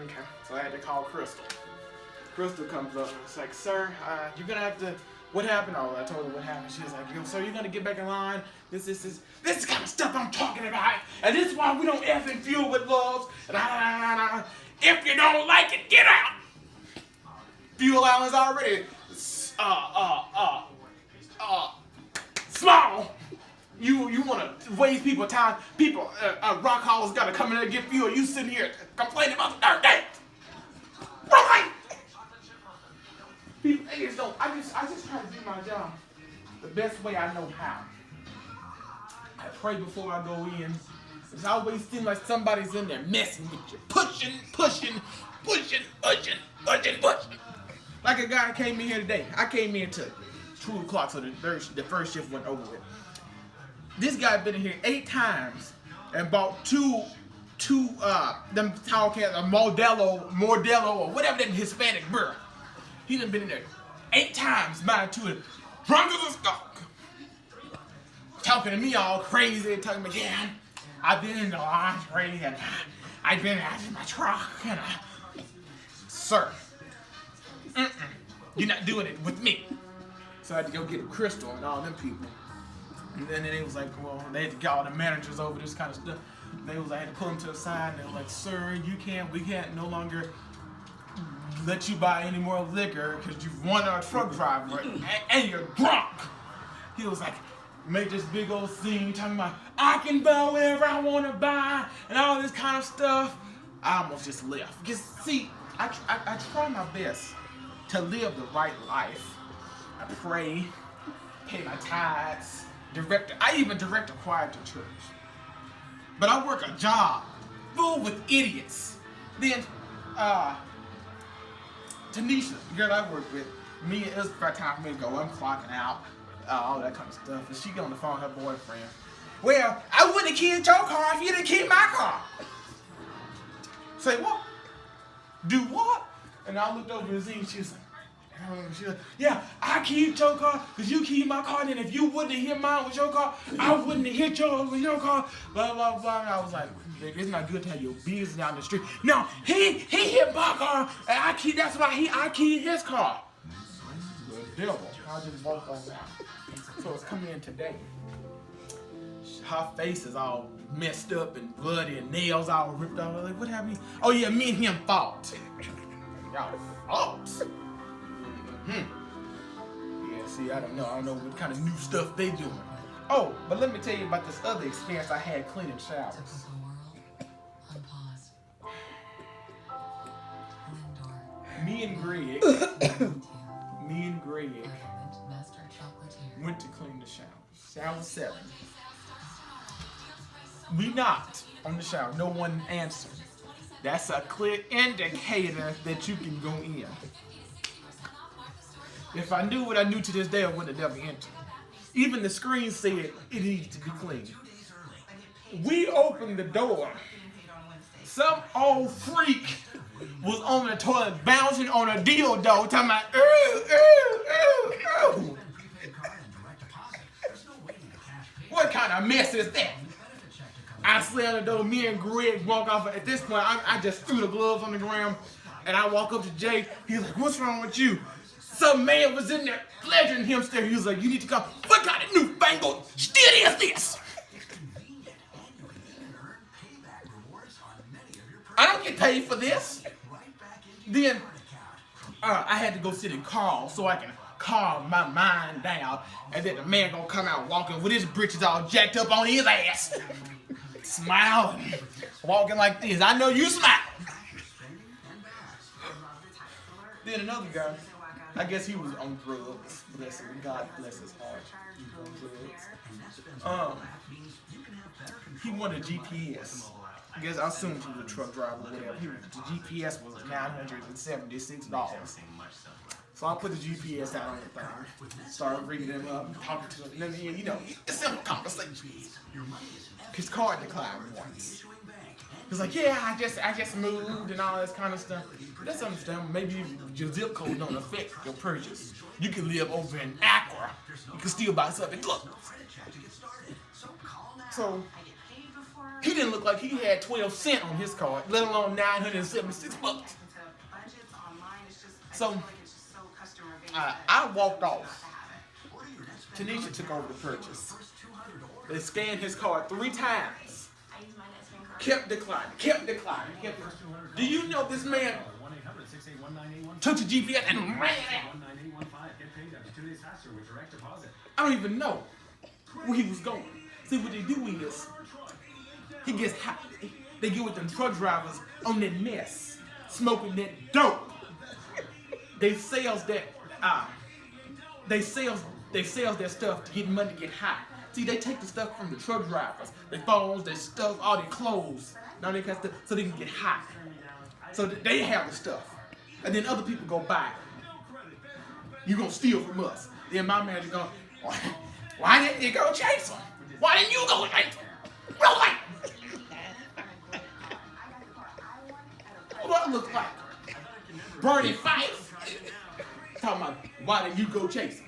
Okay, so I had to call Crystal. Crystal comes up and it's like, sir, you're gonna have to. What happened? Oh, I told her what happened. She was like, yo, sir, you're gonna get back in line. This is kind of stuff I'm talking about, and this is why we don't effing fuel with love. If you don't like it, get out. Fuel island's already small. You want to waste people time. People, rock hollers got to come in there and get fuel. You sitting here complaining about the darn day. Right? People, they just don't. I just try to do my job the best way I know how. I pray before I go in. It's always seems like somebody's in there messing with you, pushing. Like a guy came in here today. I came in till 2 o'clock, so the first shift went over with. This guy been in here 8 times and bought two them tall cans, a Modelo, or whatever that Hispanic beer. He done been in there 8 times, buying 2 of them, drunk as a skunk. Talking to me all crazy, talking about, yeah, I've been in the laundry and I've been out in my truck and sir, you're not doing it with me. So I had to go get Crystal and all them people. And then they was like, well, they had to get all the managers over this kind of stuff. I had to pull them to the side and they were like, sir, we can't no longer let you buy any more liquor because you've won our truck driver and you're drunk. He was like, make this big old scene talking about, I can buy whatever I want to buy and all this kind of stuff. I almost just left. Because, see, I try my best to live the right life. I pray, pay my tithes, I even direct a choir to church. But I work a job full with idiots. Then, Tanisha, the girl I work with, it was about time for me to go. I'm clocking out, all that kind of stuff. And she got on the phone with her boyfriend. Well, I wouldn't have keyed your car if you didn't key my car. Say what? Do what? And I looked over at Z and she was like, yeah, I keyed your car because you keyed my car. And if you wouldn't have hit mine with your car, I wouldn't have hit yours with your car. Blah, blah, blah. And I was like, it's not good to have your business down the street. No, he hit my car, and that's why I keyed his car. The devil. I just woke on that. So it's coming in today. Her face is all messed up and bloody and nails all ripped off. I was like, what happened? Oh yeah, me and him fought. Y'all fought. Yeah, see, I don't know what kind of new stuff they doing. Oh, but let me tell you about this other experience I had cleaning showers. Me and Greg went to clean the showers. Shower 7. We knocked on the shower. No one answered. That's a clear indicator that you can go in. If I knew what I knew to this day, I wouldn't have never entered. Even the screen said it needed to be cleaned. We opened the door. Some old freak was on the toilet bouncing on a dildo talking about, ooh. What kind of mess is that? I slammed the door, me and Greg walk off. At this point, I just threw the gloves on the ground and I walk up to Jay. He's like, what's wrong with you? Some man was in there pleasuring himself. He was like, you need to come. What kind of newfangled shit is this? I don't get paid for this. Then I had to go sit in Carl so I can calm my mind down. And then the man gonna come out walking with his britches all jacked up on his ass. Smiling. Walking like this. I know you smile. Then another guy, I guess he was on drugs. Bless him. God bless his heart. He was on drugs. He wanted a GPS. I guess I assumed he was a truck driver or whatever. The GPS was $976. So I put the GPS out on the thing, started ringing them up, talking to them, and then, you know, it's simple conversations. His card declined once. He's like, yeah, I just moved and all this kind of stuff. But that's understandable. Maybe your zip code don't affect your purchase. You can live over in Accra. You can still buy something. Look. So He didn't look like he had 12 cents on his card, let alone $976. So I walked off. Tanisha took over the purchase. They scanned his card 3 times. Kept declining. Do you know this man took the GPS and ran? I don't even know where he was going. See, what they do is, he gets hot. They get with them truck drivers on that mess, smoking that dope. They sells that their stuff to get money to get high. See, they take the stuff from the truck drivers, their phones, their stuff, all their clothes, all that kind of stuff, so they can get high. So they have the stuff, and then other people go buy it. You gonna steal from us? Then my manager going, why didn't you go chase them? Why didn't you go chase them? No, like, what do I look like? Bernie Fife? Talking about, why didn't you go chase him?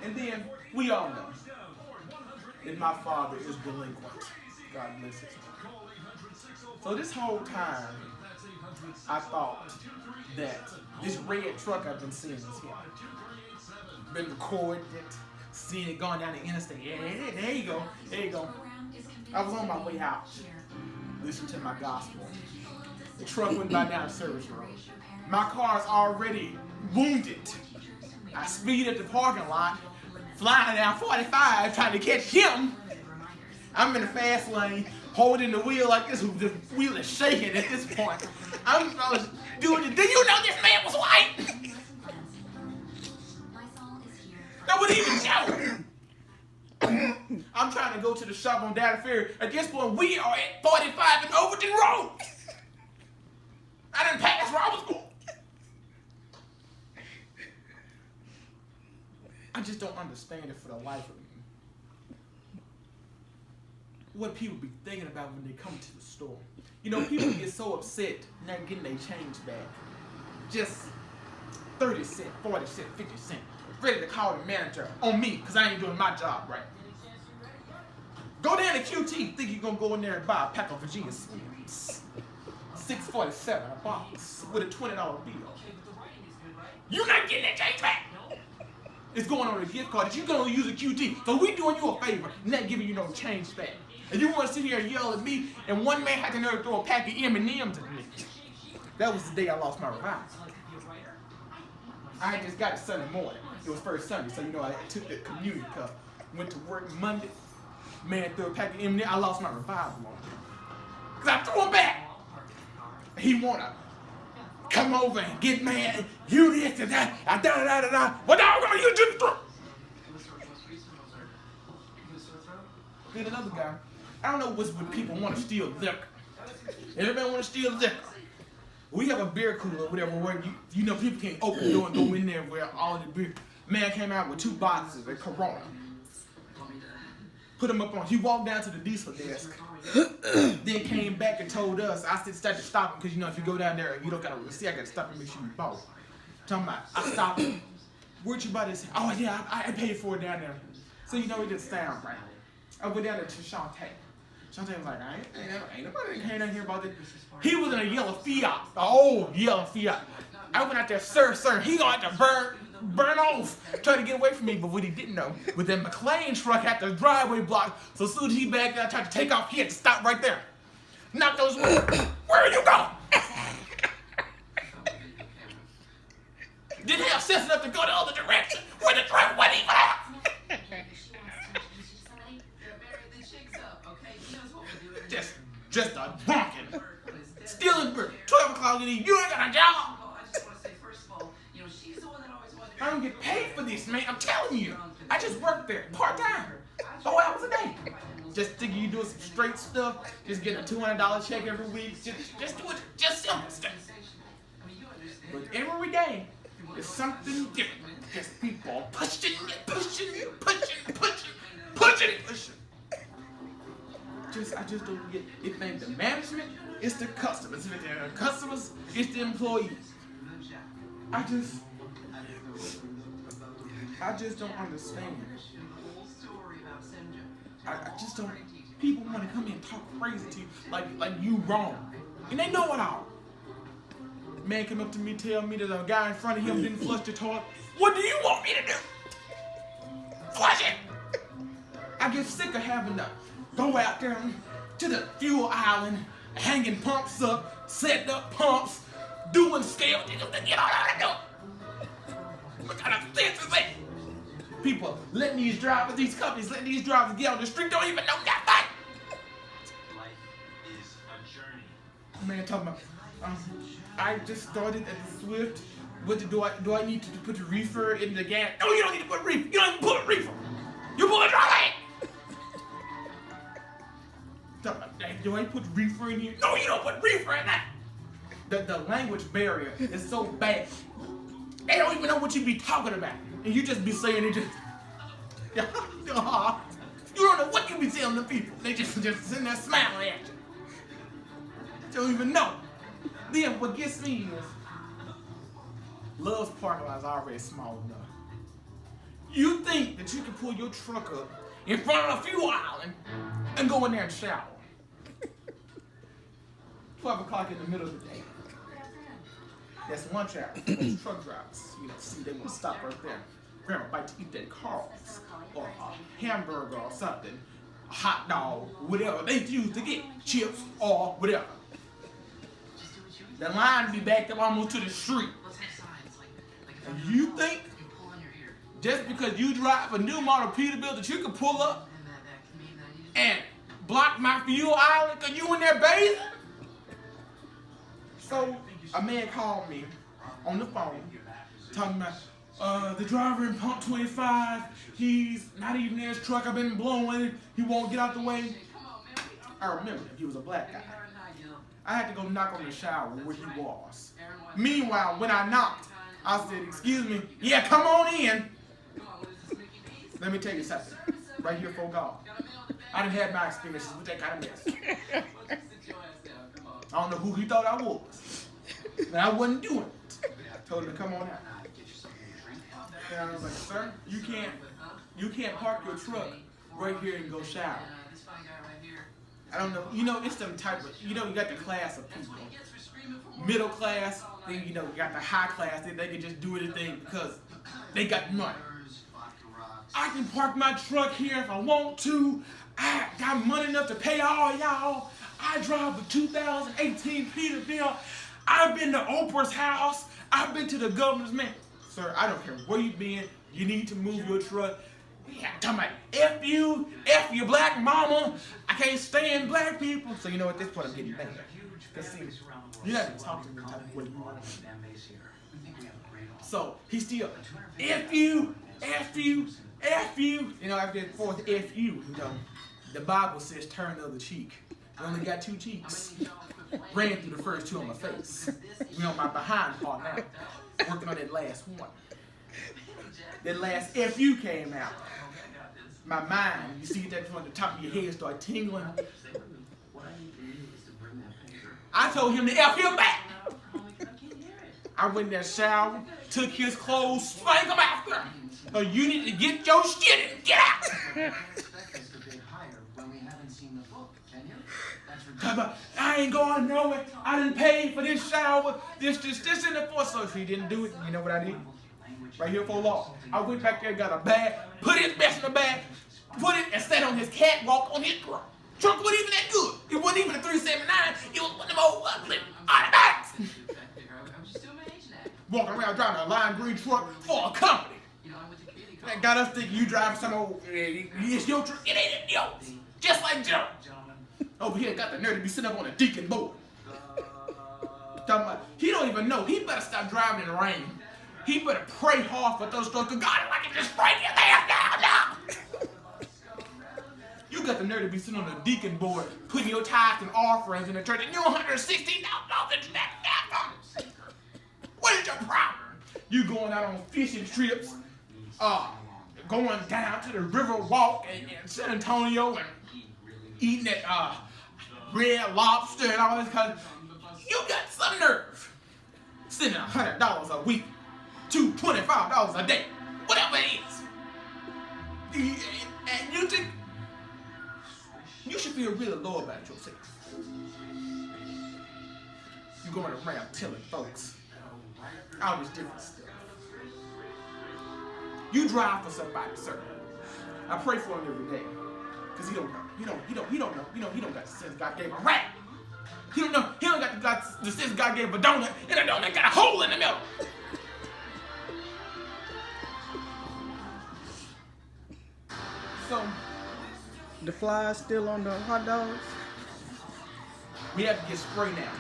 And then, we all know that my father is delinquent. God bless his soul. So this whole time, I thought that this red truck I've been seeing is him. Been recording it, seeing it going down the interstate. Yeah, there you go. I was on my way out, listening to my gospel. The truck went by down the service road. My car's already wounded. I speed at the parking lot, flying down 45, trying to catch him. I'm in the fast lane, holding the wheel like this. The wheel is shaking at this point. I was doing it. Do you know this man was white? That wasn't even joke. I'm trying to go to the shop on Data Ferry. At this point, we are at 45 and Overton Road. I didn't pass where I was going. I just don't understand it for the life of me. What people be thinking about when they come to the store. You know, people get so upset not getting their change back. Just 30 cents, 40 cents, 50 cents. Ready to call the manager on me because I ain't doing my job right. Go down to QT, think you're going to go in there and buy a pack of Virginia Slims. $6.47 a box with a $20 bill. You're not getting that change back. It's going on a gift card that you're going to use a QT. So we doing you a favor, not giving you no change back. And you want to sit here and yell at me, and one man had to never throw a pack of M&M's at me. That was the day I lost my revival. I had just got it Sunday morning. It was first Sunday, so you know I took the communion cup. Went to work Monday. Man threw a pack of M&M's. I lost my revival on him. Because I threw him back. He want to come over and get mad. You this and that. Da-da-da-da-da. What the hell you just throw? Then another guy. I don't know what's with people want to steal liquor. Everybody want to steal liquor. We have a beer cooler or whatever where you know people can't open the door and go in there where all the beer. Man came out with 2 boxes of Corona. Put them up on. He walked down to the diesel desk. Then came back and told us. I started to stop him because you know if you go down there and you don't got a receipt, I got to stop and make sure you bought. Talking about, I stopped him. Where'd you buy this? Oh yeah, I paid for it down there. So you know it didn't sound right. I went down there to Shantae. Shantae was like, ain't nobody came down here about this. He was in a yellow Fiat, the old yellow Fiat. I went out there, sir, he gonna have to burn off, trying to get away from me. But what he didn't know, with that McLean truck had the driveway blocked, so as soon as he backed out, tried to take off, he had to stop right there. Knock those windows. Where are you going? Didn't have sense enough to go the other direction, where the truck wasn't even out. Just a drunken, stealing bird. 12 o'clock in the evening, you ain't got a job. I don't get paid for this, man. I'm telling you. I just work there, part-time, 4 hours a day. Just thinking you doing some straight stuff, just getting a $200 check every week. Just do it, just simple stuff. But every day, it's something different. Just people pushing. I just don't get it. If it ain't the management, it's the customers. If it ain't the customers, it's the employees. I just don't understand. I just don't. people want to come in and talk crazy to you, like you wrong, and they know it all. Man come up to me, tell me that a guy in front of him didn't flush the toilet. What do you want me to do? Flush it! I get sick of having to go out there to the fuel island, hanging pumps up, setting up pumps, doing scale jiggles to get all out of there. What kind of sense is that? People letting these drivers, these companies letting these drivers get on the street, don't even know that thing. Life is a journey. Man, talking about, I just started at the Swift. What do I need to put the reefer in the gas? No, you don't need to put reefer. You don't even put reefer. You put it right. Do I put reefer in here? No, you don't put reefer in that. The language barrier is so bad. They don't even know what you be talking about, and you just be saying it just. You don't know what you be telling the people. They just sitting there smiling at you. They don't even know. Then what gets me is Love's parking lot is already small enough. You think that you can pull your truck up in front of a fuel island and go in there and shower. 12 o'clock in the middle of the day. That's one shower. Most truck drivers, see, they want to stop right there, grab a bite to eat their Carl's or a hamburger or something, a hot dog, whatever they choose to get, chips or whatever. The line be backed up almost to the street. And you think just because you drive a new model Peterbilt that you can pull up and block my fuel island because you in there bathing? So a man called me on the phone talking about the driver in pump 25, he's not even in his truck, I've been blowing it, he won't get out the way. I remember him, he was a black guy. I had to go knock on the shower where he was. Meanwhile, when I knocked, I said, excuse me, yeah, come on in. Let me tell you something, right here for God. I done had my experiences with that kind of mess. I don't know who he thought I was, but I wasn't doing it. I told him to come on out. And I was like, sir, you can't park your truck right here and go shower. I don't know, it's some type of, you got the class of people. Middle class, then you got the high class, they can just do anything because they got money. I can park my truck here if I want to. I got money enough to pay all y'all. I drive a 2018 Peterbilt. I've been to Oprah's house. I've been to the governor's mansion. Sir, I don't care where you've been. You need to move your truck. Yeah, I'm talking about F you black mama. I can't stand black people. So at this point I'm getting mad. Because see, you're not going to talk to me type of way you want. So he's still F you. After that fourth F you, the Bible says turn the other cheek. I only got two cheeks. Ran through the first two on my face. We on my behind part now. Working on that last one. That last FU came out. My mind, you see that from the top of your head start tingling. I told him to F him back. I went in that shower, took his clothes, spanked him after. So you need to get your shit and get out. I ain't going nowhere. I didn't pay for this shower, this, and the force. So if he didn't do it, you know what I did? Right here for law. I went back there, got a bag, put his mess in the bag, put it and sat on his catwalk on his truck. Truck wasn't even that good. It wasn't even a 379. It was one of them old ugly automatics. Walking around driving a lime green truck for a company. That got us thinking you driving some old, it's your truck, it ain't yours. Just like Joe. Over here got the nerve to be sitting up on a deacon board. He don't even know. He better stop driving in the rain. He better pray hard for those strokes. God, if I can just break your ass down now. You got the nerve to be sitting on a deacon board, putting your tithes and offerings in the church, and you're $116 into that. What is your problem? You going out on fishing trips, going down to the river walk in San Antonio and eating that red lobster and all this kind of. You got some nerve. Sending $100 a week to $25 a day, whatever it is. And you You should feel really low about yourself. You going around telling folks all this different stuff. You drive for somebody, sir. I pray for him every day. Because he don't know. He don't know. He don't got the sense God gave him a rat. He don't know. He don't got the sense God gave him a donut, and a donut got a hole in the middle. So The flies still on the hot dogs? we have to get spray now.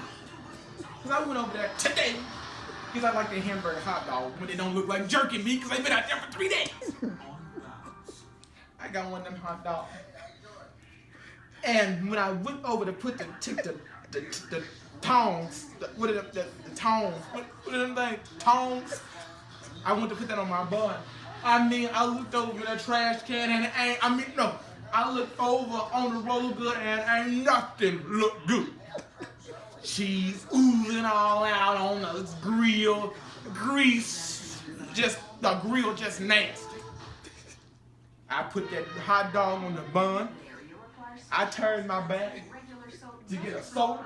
Because I went over there today because I like the hamburger hot dog when they don't look like jerky meat because they've been out there for 3 days. I got one of them hot dogs. And when I went over to put the tongs, what are the tongs? What are them things? Tongs? I went to put that on my bun. I mean, I looked over the trash can and I looked over on the roller good and ain't nothing looked good. Cheese oozing all out on the grill, grease, the grill just nasty. I put that hot dog on the bun. I turned my back to get a soda,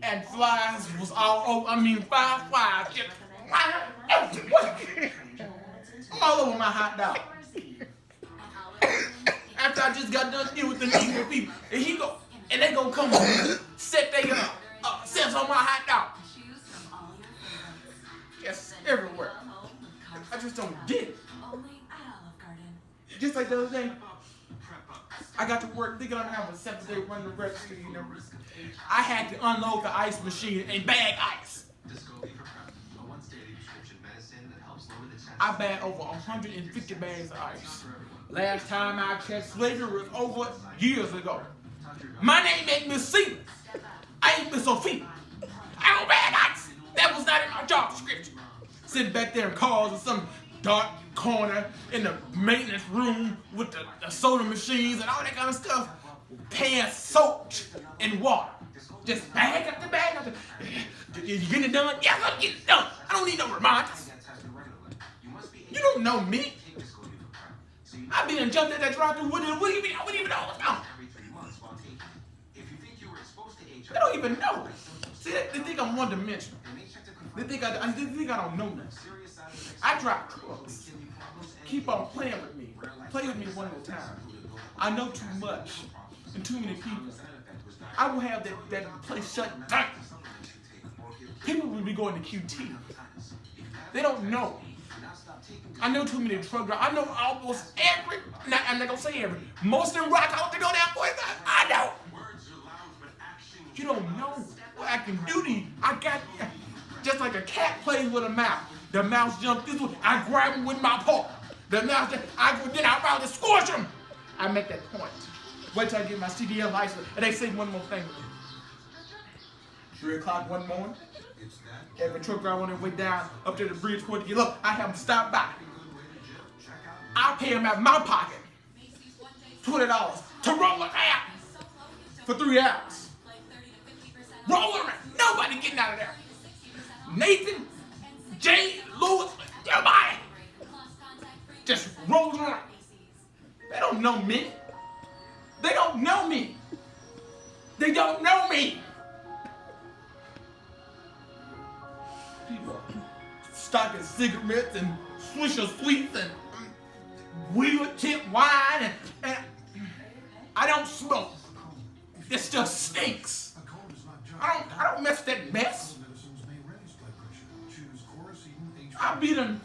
and flies was all over. 5 flies just all over my hot dog. After I just got done dealing with the meat people, and they gonna come set their sets on my hot dog. Just everywhere. I just don't get it. Just like the other day, I got to work thinking I'm having a 7-day run to register, I had to unload the ice machine and bag ice. I bagged over 150 bags of ice. Last time I checked, slavery was over years ago. My name ain't Miss C. I ain't Miss Sophia. I don't bag ice. That was not in my job description. Sitting back there in cars in some dark corner in the maintenance room with the soda machines and all that kind of stuff. Pants soaked in water. Just bag after bag after. You getting it done? Yes, I'm getting it done. I don't need no reminders. You don't know me. I been and jumped at that drive-thru. What do you mean? I wouldn't even know what's going on. They don't even know. See, they think I'm one-dimensional. They think I don't know nothing. I drive trucks. Keep on playing with me. Play with me one at a time. I know too much and too many people. I will have that place shut down. People will be going to QT. They don't know. I know too many truck drivers. I know almost every, I'm not going to say every, most of them rock out to go down 45. I know. You don't know what I can do to you. I got, just like a cat plays with a mouse. The mouse jumps this way. I grab him with my paw. The mouse, then I probably squash him. I make that point. Wait till I get my CDL license. And they say one more thing. 3 o'clock one morning. Every truck driver on their way down up to the Bridgeport to get up, I have them stop by. I pay them out of my pocket $20 to roll around for 3 hours. Roll around. Nobody getting out of there. Nathan, Jay, Lewis, everybody just rolling around. They don't know me. They don't know me. They don't know me. People stocking cigarettes and Swisher Sweets and Wheeler Tip wine and I don't smoke. This stuff stinks. I don't mess that mess. I beat a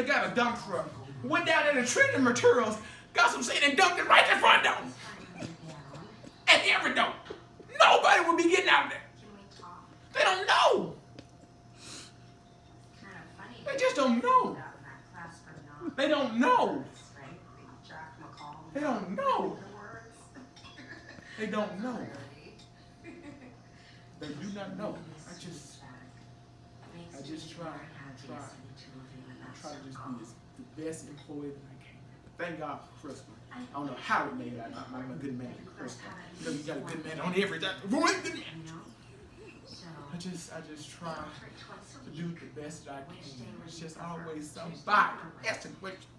got a dump truck. Went down there to treat the materials, got some seed and dumped it right in the front door. At every door. Nobody would be getting out there. They don't know. They just don't know. They don't know. They don't know. They don't know. They do not know. I just try to just be the best employee that I can. Thank God for Crystal. I don't know how it made it. I'm a good man for Crystal. You know, you got a good man on every time. Good man. I just try to do the best that I can. It's just always somebody. That's the question.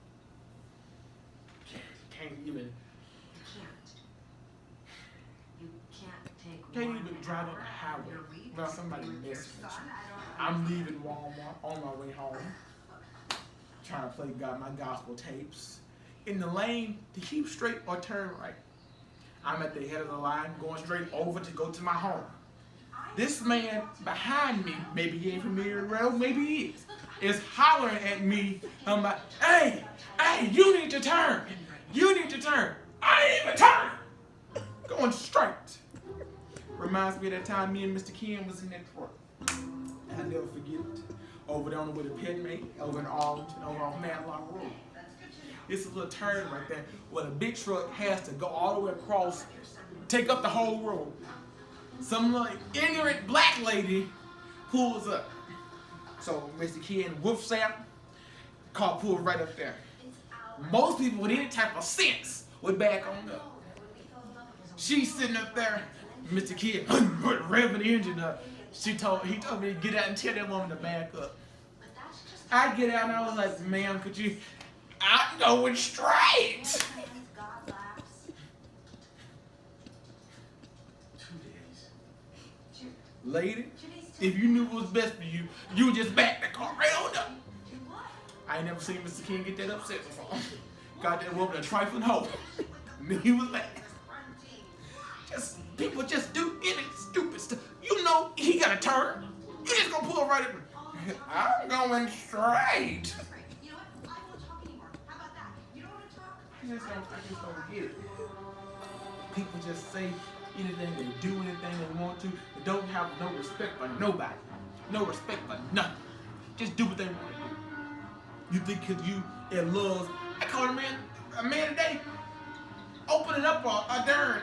Can't even. Can't even drive on the highway without somebody messing with you. I'm leaving Walmart on my way home, trying to play my gospel tapes. In the lane to keep straight or turn right. I'm at the head of the line, going straight over to go to my home. This man behind me, maybe he ain't familiar with the road, maybe he is hollering at me. I'm like, hey, you need to turn. You need to turn. I ain't even turn. Going straight. Reminds me of that time me and Mr. Ken was in that truck. And I never forget it. Over there on the way to Petmate, over in Arlington, over on Matlock Road. It's a little turn right there where the big truck has to go all the way across, take up the whole road. Some like ignorant black lady pulls up. So Mr. Ken whoofs out, car pulled right up there. Most people with any type of sense would back on up. She's sitting up there, Mr. Ken revving the engine up. He told me to get out and tell that woman to back up. I get out and I was like, ma'am, could you? I'm going straight. 2 days. Lady, if you knew what was best for you, you would just back the car right on up. I ain't never seen Mr. King get that upset before. Got that woman a trifling hope. He was mad. People just do any stupid stuff. You know he got a turn. You just gonna pull right at me. I'm going straight. I just don't get it. People just say anything, they do anything they want to, they don't have no respect for nobody. No respect for nothing. Just do what they want to do. You think because you in love, I called a man today, opening up a darn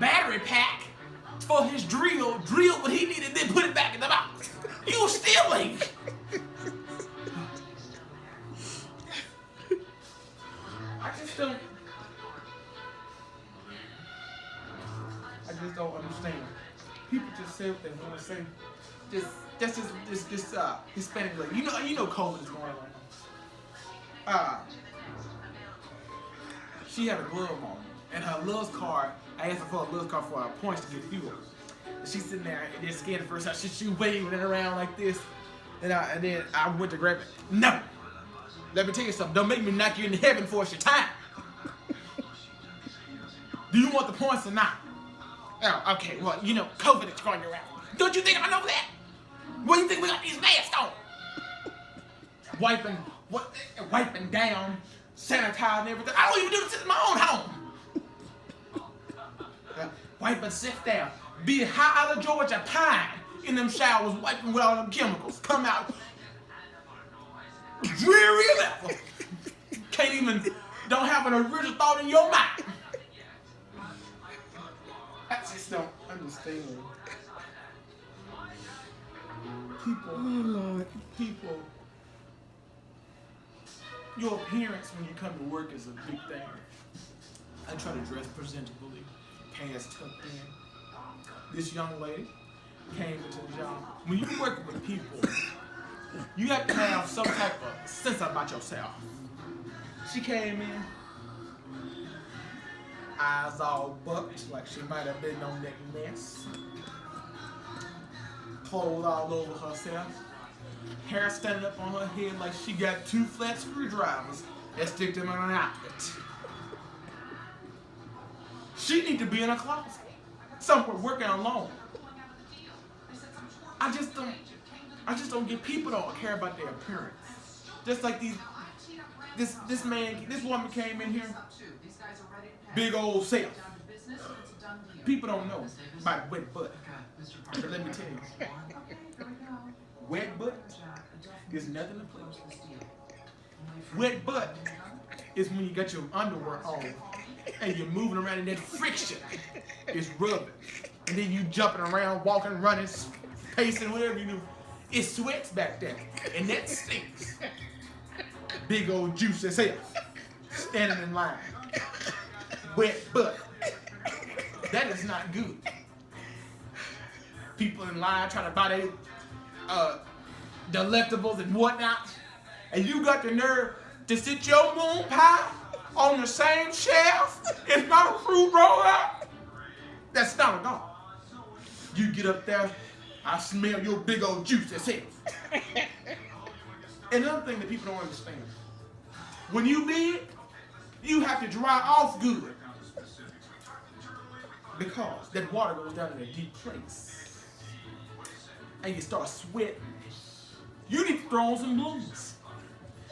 battery pack for his drill what he needed, then put it back in the box. You still ain't. I just don't understand. People just say what they want to say. That's just Hispanic lady. You know COVID is going on. She had a glove on, and her Love's card. I asked her for a Love's card for her points to get fuel. And she's sitting there and then scared the first time. She waving it around like this, and then I went to grab it. No. Let me tell you something. Don't make me knock you into heaven for your time. Do you want the points or not? Oh, okay. Well, COVID is going around. Don't you think I know that? What do you think we got these masks on? Wiping down, sanitizing everything. I don't even do this in my own home. Wiping sit down. Be high out of Georgia pine in them showers, wiping with all them chemicals. Come out dreary level. Don't have an original thought in your mind. I just don't understand. People, your appearance when you come to work is a big thing. I try to dress presentably, pants tucked in. This young lady came into the job. When you work with people, you have to have some type of sense about yourself. She came in, eyes all bucked like she might have been on that mess. Clothes all over herself. Hair standing up on her head like she got 2 flat screwdrivers that stick them in an outfit. She need to be in a closet, somewhere working alone. I just don't get people don't care about their appearance. Just like this woman came in here, big old self. People don't know about wet butt. But let me tell you, wet butt is nothing to play with. Wet butt is when you got your underwear on and you're moving around and that friction is rubbing. And then you jumping around, walking, running, pacing, whatever you do. It sweats back there. And that stinks. Big old juice itself. Standing in line. Wet butt. That is not good. People in line trying to buy their delectables and whatnot. And you got the nerve to sit your moon pie on the same shelf as my fruit roll up? That's not a God. You get up there, I smell your big old juicy self. Another thing that people don't understand. When you bid, you have to dry off good. Because that water goes down in a deep place. And you start sweating. You need to throw on some blooms.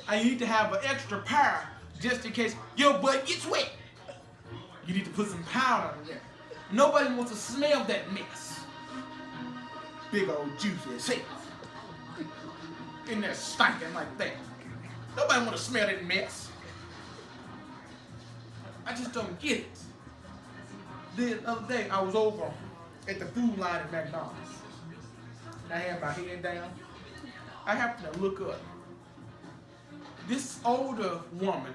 And you need to have an extra power just in case your butt gets wet. You need to put some powder in there. Nobody wants to smell that mess. Big old juicy self. In there stinking like that. Nobody want to smell that mess. I just don't get it. The other day, I was over at the food line at McDonald's. And I had my head down. I happened to look up. This older woman,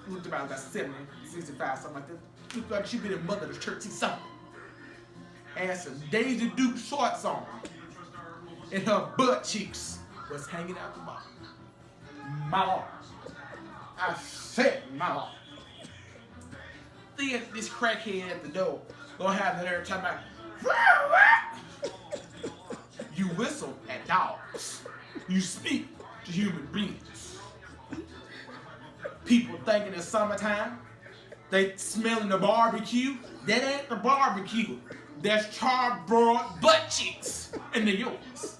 looked about 70, 65, something like that. Looked like she'd been a mother of church something. Had some Daisy Duke shorts on. And her butt cheeks was hanging out the bottom. My Lord. I said, my Lord. Then this crackhead at the door gonna have the nerve talking about, you whistle at dogs. You speak to human beings. People thinking it's summertime. They smelling the barbecue. That ain't the barbecue. That's charred broiled butt cheeks. And they're yours.